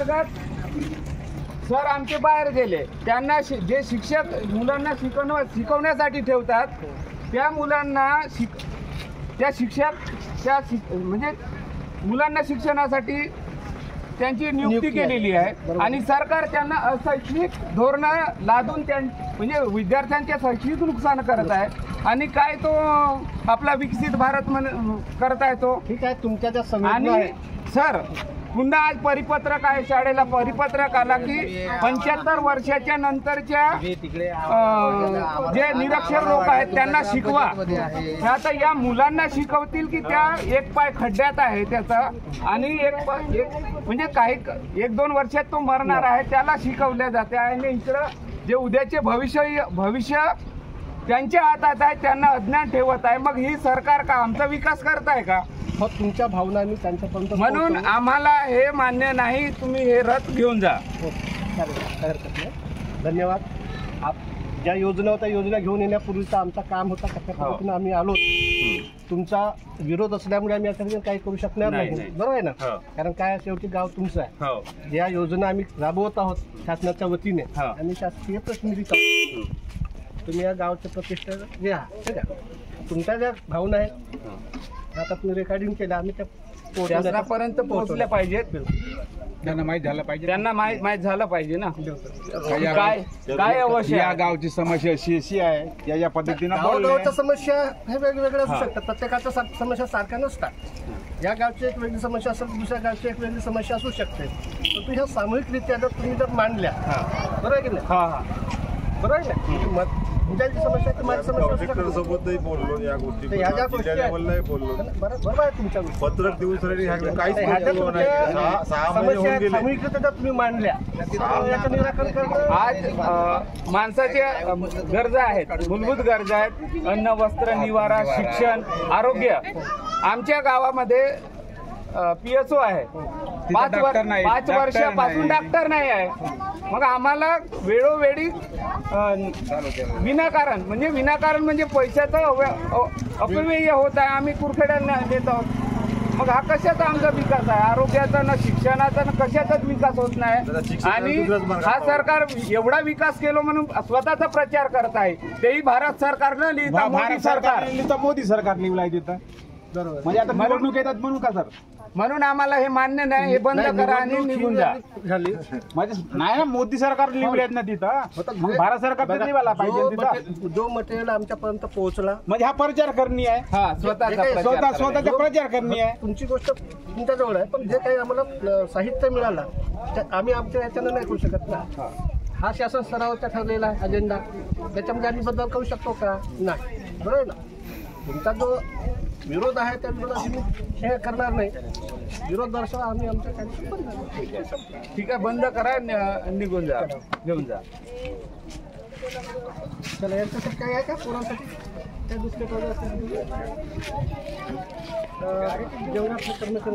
अंतर्गत सर आमचे बाहेर गेले, त्यांना जे शिक्षक मुलांना शिकवण्यासाठी ठेवतात त्या मुलांना म्हणजे मुलांना शिक्षणासाठी त्यांची नियुक्ती केलेली आहे आणि सरकार त्यांना अशैक्षणिक धोरणं लादून म्हणजे विद्यार्थ्यांचे शैक्षणिक नुकसान करत आहे आणि काय तो आपला विकसित भारत करत आहे तो. ठीक आहे, तुमच्या ज्या संवेदना आहे सर, पुन्हा आज परिपत्रक आहे, शाळेला परिपत्रक आला की 75 वर्षाच्या नंतरच्या जे निरक्षर लोक आहेत त्यांना शिकवा. आता या मुलांना शिकवतील की त्या एक पाय खड्ड्यात आहे त्याचा आणि म्हणजे काही 1-2 वर्षात तो मरणार आहे त्याला शिकवल्या जाते आणि इकडं जे उद्याचे भविष्य त्यांच्या हातात आहे त्यांना अज्ञान ठेवत आहे. मग ही सरकार का आमचा विकास करत आहे का? मग तुमच्या भावना मी त्यांच्यापर्यंत म्हणून आम्हाला हे मान्य नाही, तुम्ही हे रथ घेऊन जा. धन्यवाद. ज्या योजना होत्या योजना घेऊन येण्यापूर्वीचा आमचा काम होता, कशा पद्धतीने आम्ही आलो. तुमचा विरोध असल्यामुळे आम्ही याच्यामध्ये काही करू शकणार नाही, बरोबर आहे ना? कारण काय शेवटी गाव तुमचं आहे. या योजना आम्ही राबवत आहोत शासनाच्या वतीने आणि शासकीय प्रतिनिधी. तुम्ही या गावचे प्रतिष्ठा घ्या, ठीक आहे? तुमच्या ज्या भावना आहेत आता तुम्ही रेकॉर्डिंग केलं, आम्ही त्या शासनापर्यंत पोहोचल्या पाहिजेत. त्यांना माहीत झालं पाहिजे, त्यांना माहीत झालं पाहिजे ना काय अवश्य या गावची समस्या अशी आहे. या पद्धतीनं गावच्या समस्या हे वेगवेगळ्या असू शकतात, प्रत्येकाच्या समस्या सारख्या नसतात. या गावची एक वेगळी समस्या असेल, दुसऱ्या गावची एक वेगळी समस्या असू शकते. परंतु ह्या सामूहिकरित्या जर तुम्ही मांडल्या, बरोबर आहे की नाही? बरोबर आहे ना? तुमच्याची समस्या माझी समस्या सोबतही बोललो या गोष्टी, बोललो बरोबर आहे. तुमच्या पत्रक देऊन सामूहिकरित्या तुम्ही मांडल्या याचं निराकरण करणं. आज माणसाच्या गरजा आहेत, मूलभूत गरजा आहेत, अन्न, वस्त्र, निवारा, शिक्षण, आरोग्य. आमच्या गावामध्ये PSO आहे, 5 वर्षापासून डॉक्टर नाही आहे. मग आम्हाला वेळोवेळी विनाकारण म्हणजे पैशाचा अपव्यय होत आहे, आम्ही कुरखेड्यांना देत आहोत. मग हा कशाचा आमचा विकास आहे? आरोग्याचा ना शिक्षणाचा ना कशाचाच विकास होत नाही. आणि हा सरकार एवढा विकास केलो म्हणून स्वतःचा प्रचार करत आहे, तेही भारत सरकारनं लिहिता मोदी सरकार लिहिलाय तिथं. बरोबर, म्हणजे आता निवडणूक येतात म्हणून का सर? म्हणून आम्हाला हे मान्य नाही, हे बंद करा आणि निघून जा. म्हणजे नाही ना, मोदी सरकार लिहिलेत ना तिथं, मग भारत सरकार लिहायला पाहिजे तिथं. जो मटेरियल आमच्यापर्यंत पोहोचला म्हणजे हा प्रचार करणी आहे, स्वतःचा प्रचार करणी आहे. तुमची गोष्ट तुमच्याजवळ आहे, पण जे काही आम्हाला साहित्य मिळालं ते आम्ही आमच्या याच्यानं नाही करू शकत ना. हा शासन स्तरावरचा ठरलेला आहे अजेंडा, त्याच्यामध्ये आम्ही बदल करू शकतो का? नाही, बरोबर आहे ना? तुमचा जो विरोध आहे त्या विरोधात हे करणार नाही. विरोध दर्शवा, आम्ही आमच्या ठीक आहे, बंद करा, निघून जा, घेऊन जा. चला, यांच्यासाठी काय आहे का पोरांसाठी? त्या दुसरे जेवणात कर्मचारी